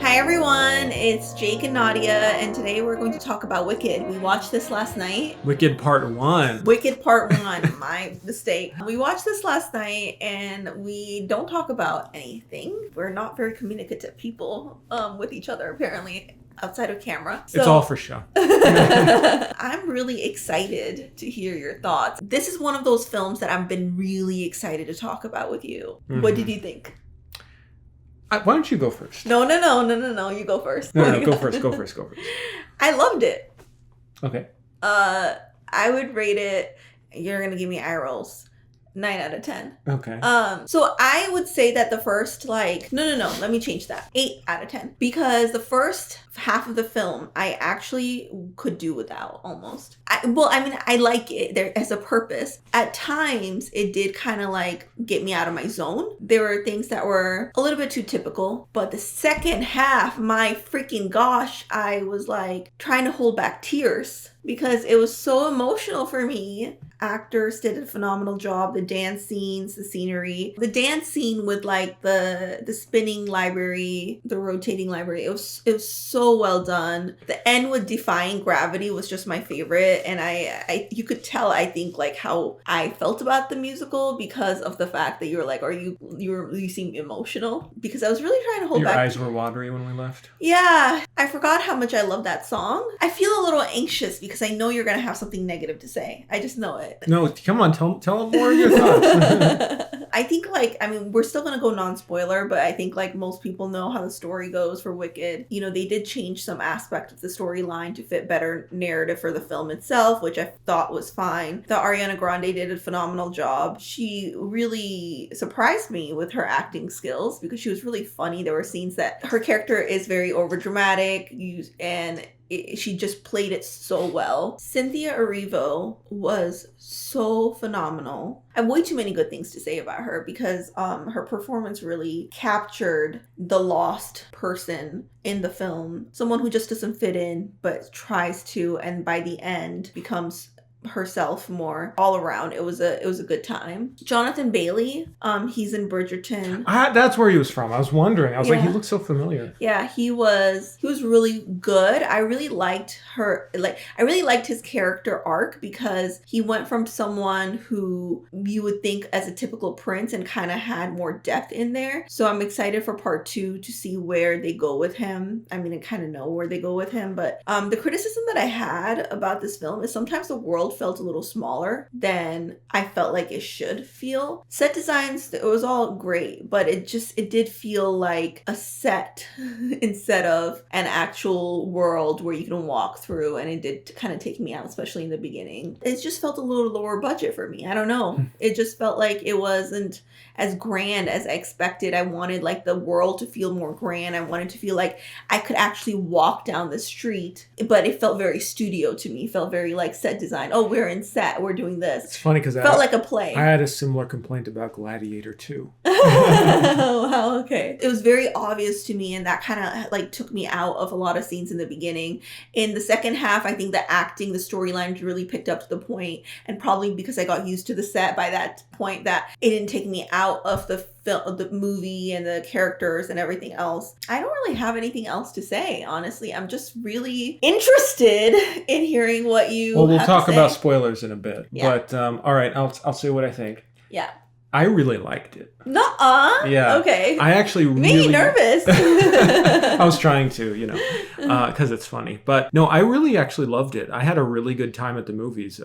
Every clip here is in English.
Hi everyone, it's Jake and Nadia, and today we're going to talk about Wicked. We watched this last night. Wicked Part 1. Wicked Part 1, my mistake. We watched this last night and we don't talk about anything. We're not very communicative people with each other, apparently, outside of camera. It's all for show. I'm really excited to hear your thoughts. This is one of those films that I've been really excited to talk about with you. Mm-hmm. What did you think? Why don't you go first? No. You go first. No, go first. I loved it. Okay. I would rate it, you're going to give me eye rolls, 9 out of 10. Okay. So I would say that the first, no, let me change that. 8 out of 10. Because the first half of the film, I actually could do without, almost. I like it there as a purpose. At times, it did kind of get me out of my zone. There were things that were a little bit too typical. But the second half, my freaking gosh, I was trying to hold back tears because it was so emotional for me. Actors did a phenomenal job. The dance scenes, the scenery, the dance scene with the spinning library, the rotating library. It was so well done. The end with defying gravity was just my favorite, and I you could tell I think how I felt about the musical because of the fact that you were you seem emotional, because I was really trying to hold back. Your eyes were watery when we left. Yeah, I forgot how much I love that song. I feel a little anxious because I know you're gonna have something negative to say. I just know it. No, come on, tell more of your thoughts. I think we're still gonna go non-spoiler, but I think most people know how the story goes for Wicked. You know, they did change some aspect of the storyline to fit better narrative for the film itself, which I thought was fine. The Ariana Grande did a phenomenal job. She really surprised me with her acting skills because she was really funny. There were scenes that her character is very overdramatic, and she just played it so well. Cynthia Erivo was so phenomenal. I have way too many good things to say about her because her performance really captured the lost person in the film. Someone who just doesn't fit in but tries to, and by the end becomes herself more. All around, it was a good time. Jonathan Bailey, he's in Bridgerton. That's where he was from. I was wondering. I was he looks so familiar. Yeah, he was really good. I really liked her. I really liked his character arc because he went from someone who you would think as a typical prince and kind of had more depth in there. So I'm excited for part 2 to see where they go with him. I kind of know where they go with him, but the criticism that I had about this film is sometimes the world felt a little smaller than I felt like it should feel. Set designs, it was all great, but it did feel like a set instead of an actual world where you can walk through, and it did kind of take me out, especially in the beginning. It just felt a little lower budget for me. I don't know. It just felt like it wasn't as grand as I expected. I wanted the world to feel more grand. I wanted to feel like I could actually walk down the street, but it felt very studio to me. It felt very set design. Oh, we're in set. We're doing this. It's funny because it felt like a play. I had a similar complaint about Gladiator 2. Oh, wow, okay. It was very obvious to me, and that kind of took me out of a lot of scenes in the beginning. In the second half, I think the acting, the storyline really picked up to the point, and probably because I got used to the set by that point, that it didn't take me out of the movie and the characters and everything else. I don't really have anything else to say, honestly. I'm just really interested in hearing what you Well, we'll have talk to say. about spoilers in a bit. Yeah. But all right, I'll say what I think. Yeah. I really liked it. Nuh-uh. Yeah. Okay. I actually really... Made me nervous. I was trying to, because it's funny. But no, I really actually loved it. I had a really good time at the movies.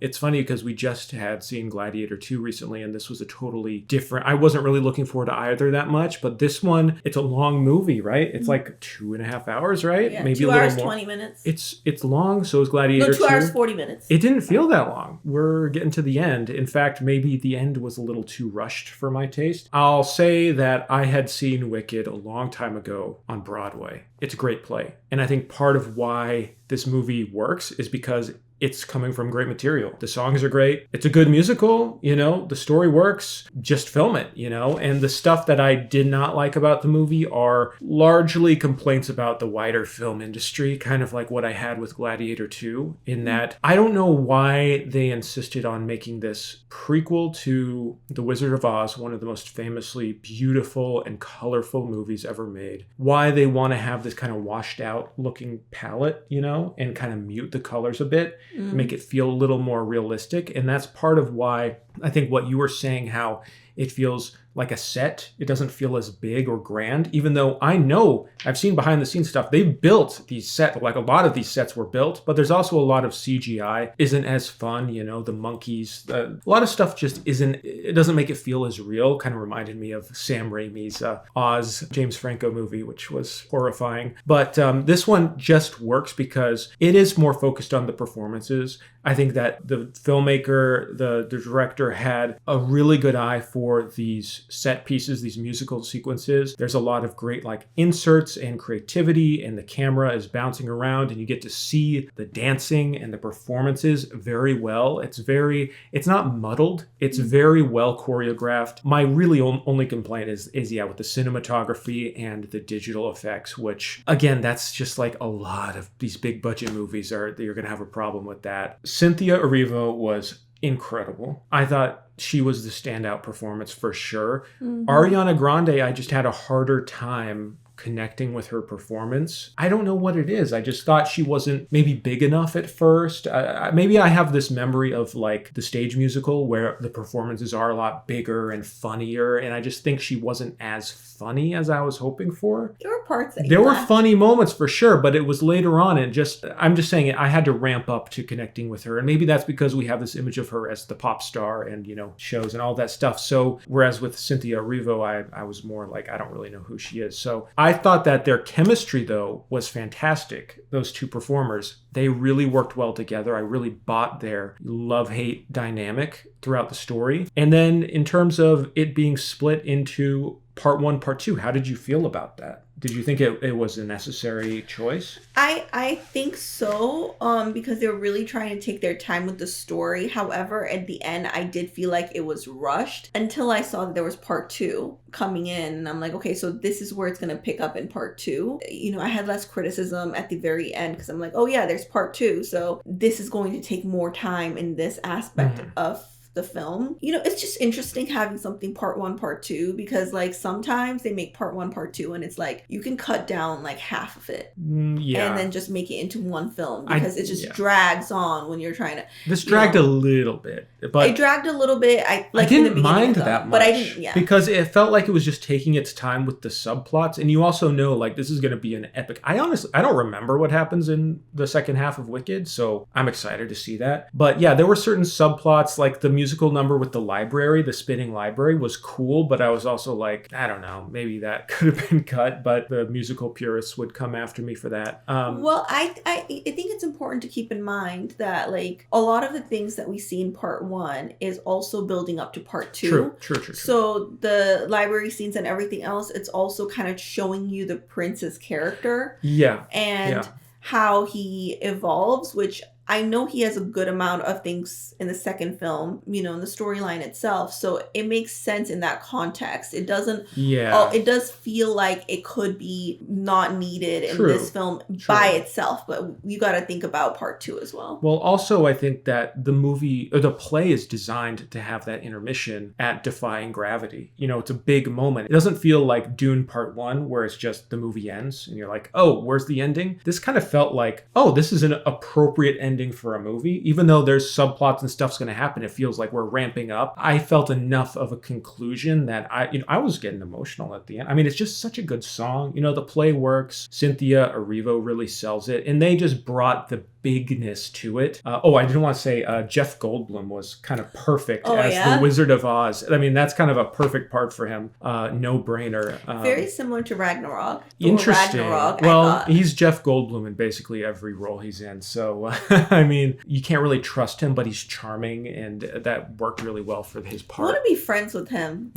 It's funny because we just had seen Gladiator 2 recently, and this was a totally different... I wasn't really looking forward to either that much, but this one, it's a long movie, right? It's 2.5 hours, right? Yeah, maybe 2 a little hours, more. 20 minutes. It's long, so is Gladiator 2. 2 hours, 40 minutes. It didn't feel that long. We're getting to the end. In fact, maybe the end was a little too rushed for my taste. I'll say that I had seen Wicked a long time ago on Broadway. It's a great play. And I think part of why this movie works is because it's coming from great material. The songs are great. It's a good musical, the story works. Just film it, And the stuff that I did not like about the movie are largely complaints about the wider film industry, kind of like what I had with Gladiator 2, in that I don't know why they insisted on making this prequel to The Wizard of Oz, one of the most famously beautiful and colorful movies ever made. Why they want to have this kind of washed out looking palette, and kind of mute the colors a bit, make it feel a little more realistic. And that's part of why I think what you were saying, how it feels like a set. It doesn't feel as big or grand, even though I know I've seen behind the scenes stuff. They've built these sets, like a lot of these sets were built, but there's also a lot of CGI. Isn't as fun, the monkeys. A lot of stuff just it doesn't make it feel as real. Kind of reminded me of Sam Raimi's Oz, James Franco movie, which was horrifying. But this one just works because it is more focused on the performances. I think that the filmmaker, the director had a really good eye for these set pieces, these musical sequences. There's a lot of great like inserts and creativity, and the camera is bouncing around and you get to see the dancing and the performances very well. It's not muddled. It's very well choreographed. My really only complaint is with the cinematography and the digital effects, which again, that's just like a lot of these big budget movies you're going to have a problem with that. Cynthia Erivo was incredible. I thought she was the standout performance for sure. Ariana Grande, I just had a harder time connecting with her performance. I don't know what it is. I just thought she wasn't maybe big enough at first. Maybe I have this memory of like the stage musical where the performances are a lot bigger and funnier, and I just think she wasn't as funny as I was hoping for. There were parts that there were funny moments for sure, but it was later on, and I'm just saying I had to ramp up to connecting with her, and maybe that's because we have this image of her as the pop star and shows and all that stuff. So whereas with Cynthia Erivo, I was more like, I don't really know who she is. So I thought that their chemistry, though, was fantastic. Those two performers, they really worked well together. I really bought their love-hate dynamic throughout the story. And then in terms of it being split into part 1, part 2, how did you feel about that? Did you think it was a necessary choice? I think so, because they're really trying to take their time with the story. However, at the end, I did feel like it was rushed until I saw that there was part 2 coming in. And I'm like, okay, so this is where it's going to pick up in part 2. I had less criticism at the very end because I'm like, oh yeah, there's part 2. So this is going to take more time in this aspect of the film. It's just interesting having something part 1, part 2, because like sometimes they make part 1, part 2 and it's like you can cut down like half of it and then just make it into one film, because it just drags on when you're trying to. This dragged a little bit, but it dragged a little bit. I didn't mind that much, but I didn't, because it felt like it was just taking its time with the subplots, and you also know like this is going to be an epic. I don't remember what happens in the second half of Wicked, so I'm excited to see that. But yeah, there were certain subplots, like the musical number with the library, the spinning library, was cool, but I was also like, I don't know, maybe that could have been cut, but the musical purists would come after me for that. Well, I think it's important to keep in mind that like a lot of the things that we see in part 1 is also building up to part 2. True. So the library scenes and everything else, it's also kind of showing you the prince's character. Yeah. And how he evolves, which I know he has a good amount of things in the second film, in the storyline itself. So it makes sense in that context. It doesn't. Yeah. It does feel like it could be not needed in this film by itself, but you got to think about part 2 as well. Well, also I think that the movie or the play is designed to have that intermission at Defying Gravity. It's a big moment. It doesn't feel like Dune Part 1, where it's just the movie ends and you're like, oh, where's the ending? This kind of felt like, oh, this is an appropriate ending for a movie. Even though there's subplots and stuff's going to happen, it feels like we're ramping up. I felt enough of a conclusion that I was getting emotional at the end. I mean, it's just such a good song. The play works. Cynthia Erivo really sells it, and they just brought the bigness to it. I didn't want to say Jeff Goldblum was kind of perfect as the Wizard of Oz. I mean, that's kind of a perfect part for him. No brainer. Very similar to Ragnarok. Interesting. Well, he's Jeff Goldblum in basically every role he's in. So, I mean, you can't really trust him, but he's charming, and that worked really well for his part. I want to be friends with him.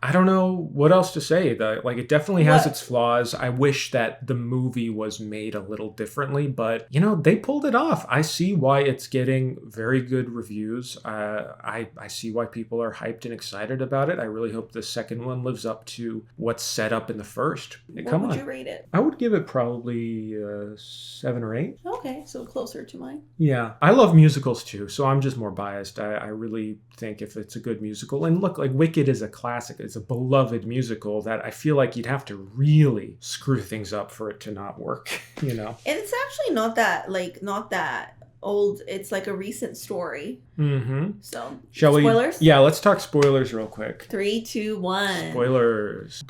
I don't know what else to say. Like, it definitely has What? its flaws. I wish that the movie was made a little differently, but they pulled it off. I see why it's getting very good reviews. I see why people are hyped and excited about it. I really hope the second one lives up to what's set up in the first. What would you rate it? I would give it probably 7 or 8. Okay, so closer to mine. Yeah, I love musicals too, so I'm just more biased. I really think if it's a good musical, and look, like Wicked is a classic, it's a beloved musical that I feel like you'd have to really screw things up for it to not work, And it's actually not that old. It's like a recent story. Mm-hmm. So, shall spoilers? Yeah, let's talk spoilers real quick. 3, 2, 1. Spoilers.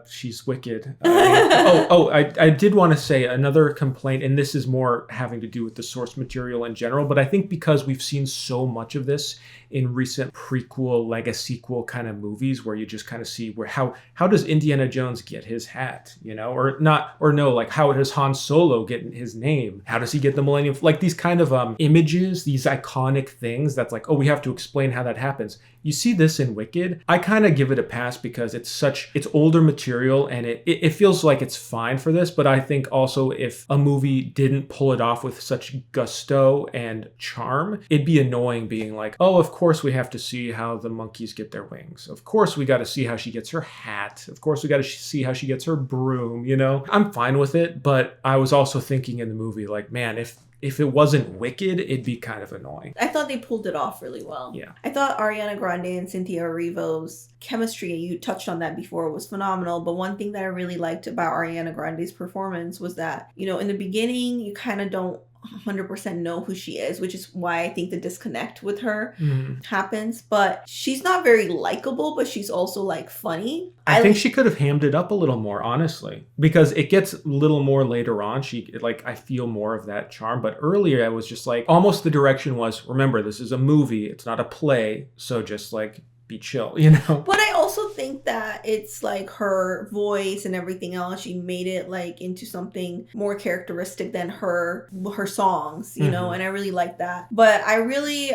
She's wicked. I did want to say another complaint, and this is more having to do with the source material in general, but I think because we've seen so much of this in recent prequel, sequel kind of movies where you just kind of see how does Indiana Jones get his hat, how does Han Solo get his name? How does he get the Millennium? Like these kind of images, these iconic things that's like, oh, we have to explain how that happens. You see this in Wicked. I kind of give it a pass because it's older material and it feels like it's fine for this, but I think also if a movie didn't pull it off with such gusto and charm, it'd be annoying being like, oh, of course we have to see how the monkeys get their wings. Of course we got to see how she gets her hat. Of course we got to see how she gets her broom, I'm fine with it, but I was also thinking in the movie, like, man, if it wasn't Wicked, it'd be kind of annoying. I thought they pulled it off really well. Yeah. I thought Ariana Grande and Cynthia Erivo's chemistry, you touched on that before, was phenomenal. But one thing that I really liked about Ariana Grande's performance was that, in the beginning, you kind of don't 100% know who she is, which is why I think the disconnect with her happens. But she's not very likable, but she's also funny. I think she could have hammed it up a little more, honestly, because it gets a little more later on. I feel more of that charm, but earlier I was just almost the direction was, remember, this is a movie, it's not a play, so just be chill, But I also think that it's her voice and everything else, she made it into something more characteristic than her songs, and I really like that. But I really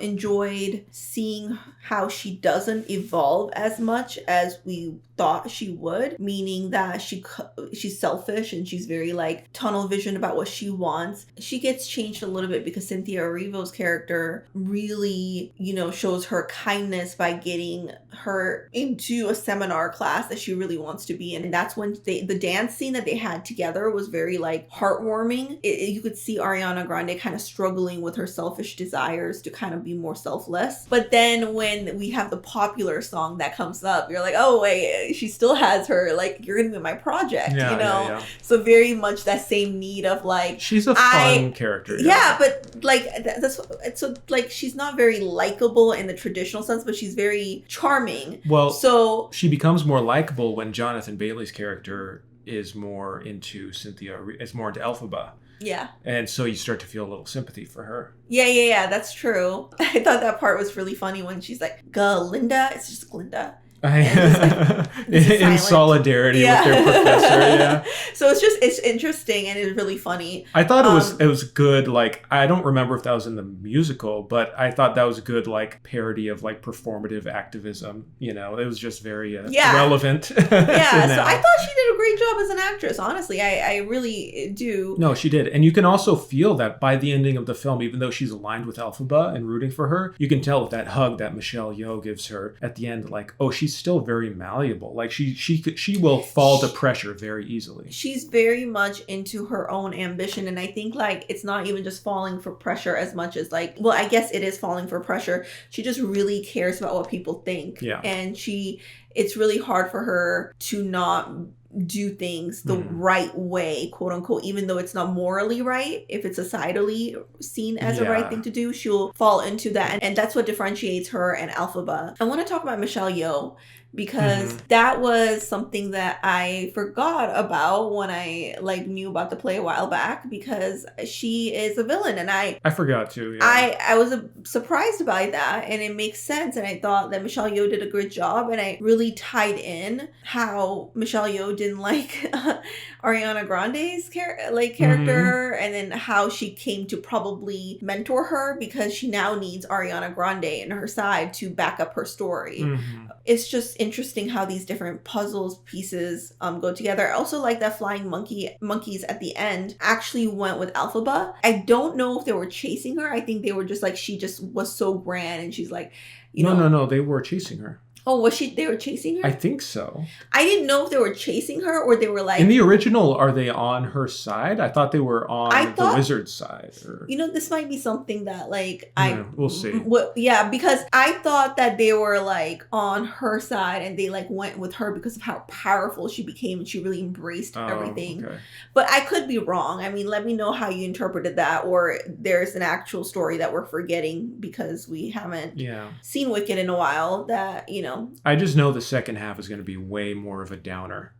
enjoyed seeing how she doesn't evolve as much as we thought she would, meaning that she's selfish and she's very tunnel vision about what she wants. She gets changed a little bit because Cynthia Erivo's character really, shows her kindness by getting her into a seminar class that she really wants to be in. And that's when the dance scene that they had together was very heartwarming. You could see Ariana Grande kind of struggling with her selfish desires to kind of be more selfless. But then when we have the popular song that comes up, you're like, oh wait, she still has her, you're gonna be my project, Yeah. So very much that same need of she's a fun character. Yeah, but that's so she's not very likable in the traditional sense, but she's very charming. Well, so she becomes more likable when Jonathan Bailey's character is more into Cynthia, is more into Elphaba. Yeah. And so you start to feel a little sympathy for her. Yeah, that's true. I thought that part was really funny when she's like, Glinda. It's just Glinda. In solidarity with their professor. Yeah. So it's interesting and it's really funny. I thought it was good. I don't remember if that was in the musical, but I thought that was a good parody of performative activism. It was just very relevant. Yeah. So I thought she did a great job as an actress. Honestly, I really do. No, she did, and you can also feel that by the ending of the film, even though she's aligned with Elphaba and rooting for her, you can tell with that hug that Michelle Yeoh gives her at the end, she's still very malleable. She will fall to pressure very easily. She's very much into her own ambition, and I think it's not even just falling for pressure as much as I guess it is falling for pressure. She just really cares about what people think. Yeah. And it's really hard for her to not do things the right way, quote unquote, even though it's not morally right. If it's societally seen as a right thing to do, she'll fall into that. And that's what differentiates her and Elphaba. I want to talk about Michelle Yeoh because that was something that I forgot about when I knew about the play a while back, because she is a villain, and I forgot to. Yeah. I was surprised by that, and it makes sense, and I thought that Michelle Yeoh did a good job, and I really tied in how Michelle Yeoh didn't like Ariana Grande's character, and then how she came to probably mentor her because she now needs Ariana Grande in her side to back up her story. It's just interesting how these different puzzles pieces go together. I also like that flying monkeys at the end actually went with Elphaba. I don't know if they were chasing her. I think they were just like, she just was so grand and she's like, No, they were chasing her. Oh, was she? They were chasing her? I think so. I didn't know if they were chasing her or they were like... In the original, are they on her side? I thought they were on the wizard's side. Or... this might be something that like we'll see. Yeah, because I thought that they were like on her side and they like went with her because of how powerful she became and she really embraced everything. Okay. But I could be wrong. I mean, let me know how you interpreted that, or there's an actual story that we're forgetting because we haven't seen Wicked in a while that, I just know the second half is going to be way more of a downer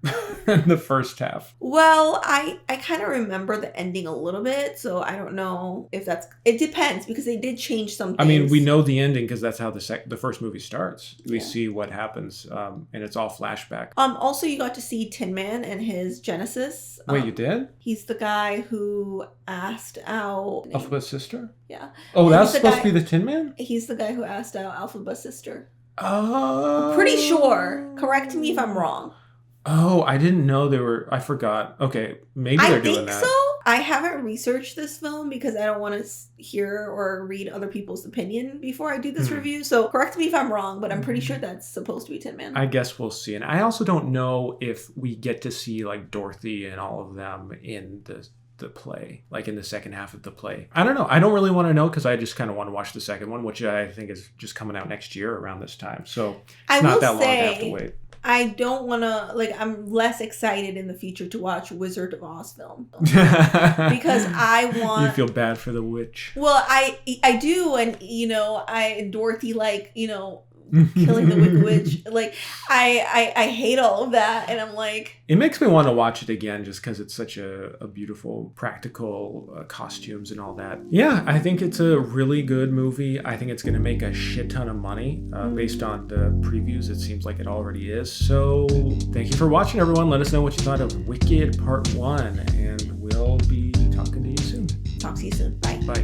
than the first half. Well, I kind of remember the ending a little bit, so I don't know if that's... It depends, because they did change some things. I mean, we know the ending because that's how the first movie starts. We see what happens, and it's all flashback. Also, you got to see Tin Man and his genesis. Wait, you did? He's the guy who asked out... Elphaba's sister? Yeah. Oh, that's supposed to be the Tin Man? He's the guy who asked out Elphaba's sister. Oh. I'm pretty sure. Correct me if I'm wrong. Oh, I didn't know they were... I forgot. Okay, maybe they're doing that. I think so. I haven't researched this film because I don't want to hear or read other people's opinion before I do this review. So correct me if I'm wrong, but I'm pretty sure that's supposed to be Tin Man. I guess we'll see. And I also don't know if we get to see like Dorothy and all of them in the play, like in the second half of the play. I don't know. I don't really want to know because I just kind of want to watch the second one, which I think is just coming out next year around this time. So it's not that long to have to wait. I don't want to, I'm less excited in the future to watch Wizard of Oz film. Because I want... You feel bad for the witch. Well, I do, and Dorothy, killing the Wicked Witch. I hate all of that, and I'm like... It makes me want to watch it again just because it's such a beautiful, practical costumes and all that. Yeah, I think it's a really good movie. I think it's going to make a shit ton of money. Based on the previews, it seems like it already is. So thank you for watching, everyone. Let us know what you thought of Wicked Part 1, and we'll be talking to you soon. Talk to you soon. Bye.